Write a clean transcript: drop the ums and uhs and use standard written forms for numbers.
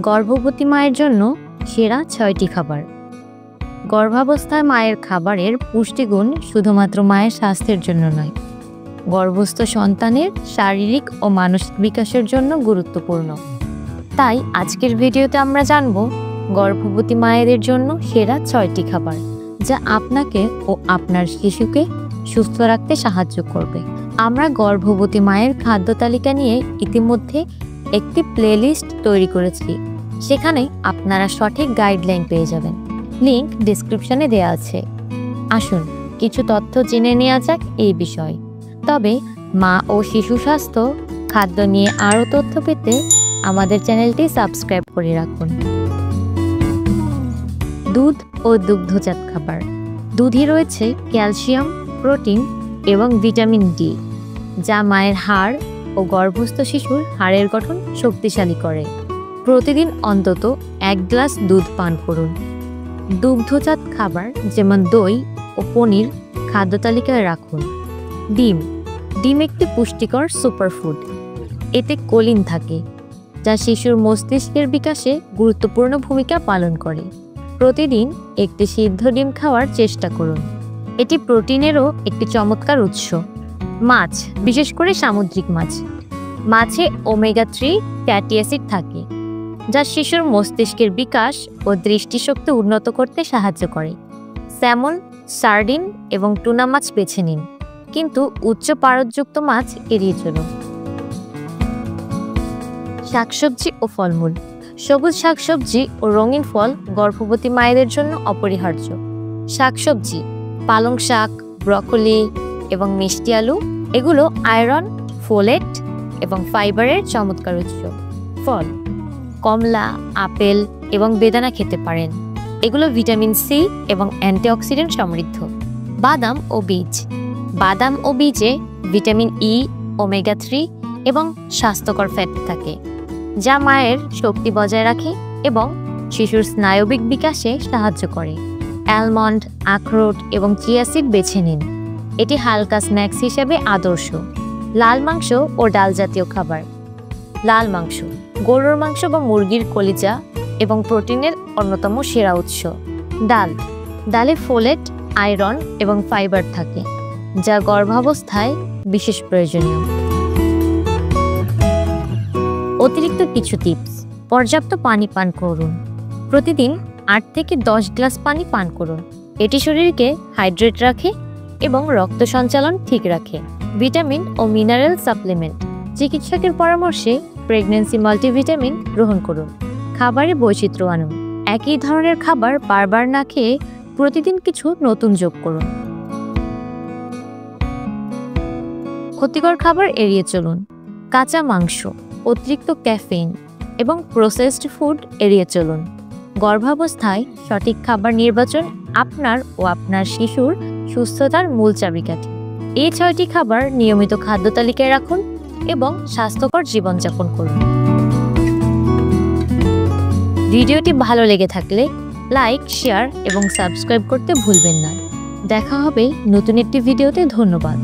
গর্ভবতী মায়ের জন্য সেরা 6টি খাবার। গর্ভাবস্থায় মায়ের খাবারের পুষ্টিগুণ শুধুমাত্র মায়ের স্বাস্থ্যের জন্য নয়, গর্ভস্থ সন্তানের শারীরিক ও মানসিক বিকাশের জন্য গুরুত্বপূর্ণ। তাই আজকের ভিডিওতে আমরা জানব গর্ভবতী মায়েদের জন্য সেরা 6টি খাবার, যা আপনাকে ও আপনার শিশুকে সুস্থ রাখতে সাহায্য করবে। আমরা গর্ভবতী মায়ের খাদ্য তালিকা নিয়ে ইতিমধ্যে একটি প্লেলিস্ট তৈরি করেছি, সেখানে আপনারা সঠিক গাইডলাইন পেয়ে যাবেন। লিংক ডেসক্রিপশনে দেওয়া আছে। আসুন কিছু তথ্য জেনে নেওয়া যাক এই বিষয়। তবে মা ও শিশু স্বাস্থ্য খাদ্য নিয়ে আরও তথ্য পেতে আমাদের চ্যানেলটি সাবস্ক্রাইব করে রাখুন। দুধ ও দুগ্ধজাত খাবার। দুধে রয়েছে ক্যালসিয়াম, প্রোটিন এবং ভিটামিন ডি, যা মায়ের হাড় ও গর্ভস্থ শিশুর হাড়ের গঠন শক্তিশালী করে। প্রতিদিন অন্তত 1 গ্লাস দুধ পান করুন। দুগ্ধজাত খাবার যেমন দই ও পনির খাদ্য তালিকায় রাখুন। ডিম। ডিম একটি পুষ্টিকর সুপারফুড। এতে কোলিন থাকে, যা শিশুর মস্তিষ্কের বিকাশে গুরুত্বপূর্ণ ভূমিকা পালন করে। প্রতিদিন একটি সিদ্ধ ডিম খাওয়ার চেষ্টা করুন। এটি প্রোটিনেরও একটি চমৎকার উৎস। মাছ, বিশেষ করে সামুদ্রিক মাছ। মাছে ওমেগা 3 ফ্যাটি অ্যাসিড থাকে, যা শিশুর মস্তিষ্কের বিকাশ ও দৃষ্টিশক্তি উন্নত করতে সাহায্য করে। স্যামন, সার্ডিন এবং টুনা মাছ বেছে নিন, কিন্তু উচ্চ পারদযুক্ত মাছ এড়িয়ে চলুন। শাকসবজি ও ফলমূল। সবুজ শাকসবজি ও রঙিন ফল গর্ভবতী মায়েদের জন্য অপরিহার্য। শাকসবজি, পালং শাক, ব্রকলি এবং মিষ্টি আলু, এগুলো আয়রন, ফোলেট এবং ফাইবারের চমৎকার উৎস। ফল, কমলা, আপেল এবং বেদানা খেতে পারেন। এগুলো ভিটামিন সি এবং অ্যান্টিঅক্সিডেন্ট সমৃদ্ধ। বাদাম ও বীজ। বাদাম ও বীজে ভিটামিন ই, ওমেগা 3 এবং স্বাস্থ্যকর ফ্যাট থাকে, যা মায়ের শক্তি বজায় রাখে এবং শিশুর স্নায়বিক বিকাশে সাহায্য করে। অ্যালমন্ড, আখরোট এবং চিয়া সিড বেছে নিন। এটি হালকা স্ন্যাক্স হিসেবে আদর্শ। লাল মাংস ও ডাল জাতীয় খাবার। লাল মাংস, গরুর মাংস বা মুরগির কলিজা এবং প্রোটিনের অন্যতম সেরা উৎস। ডাল। ডালে ফোলেট, আয়রন এবং ফাইবার থাকে, যা গর্ভাবস্থায় বিশেষ প্রয়োজনীয়। অতিরিক্ত কিছু টিপস। পর্যাপ্ত পানি পান করুন। প্রতিদিন 8 থেকে 10 গ্লাস পানি পান করুন। এটি শরীরকে হাইড্রেট রাখে এবং রক্ত সঞ্চালন ঠিক রাখে। ভিটামিন ও মিনারেল সাপ্লিমেন্ট। চিকিৎসকের পরামর্শে প্রেগন্যান্সি মাল্টিভিটামিন গ্রহণ করুন। খাবারে বৈচিত্র্য আনুন। একই ধরনের খাবার বারবার না খেয়ে প্রতিদিন কিছু নতুন যোগ করুন। ক্ষতিকর খাবার এড়িয়ে চলুন। কাঁচা মাংস, অতিরিক্ত ক্যাফেইন এবং প্রসেসড ফুড এড়িয়ে চলুন। গর্ভাবস্থায় সঠিক খাবার নির্বাচন আপনার ও আপনার শিশুর সুস্থতার মূল চাবিকাঠি। এই 6টি খাবার নিয়মিত খাদ্য তালিকায় রাখুন এবং স্বাস্থ্যকর জীবনযাপন করুন। ভিডিওটি ভালো লেগে থাকলে লাইক, শেয়ার এবং সাবস্ক্রাইব করতে ভুলবেন না। দেখা হবে নতুন একটি ভিডিওতে। ধন্যবাদ।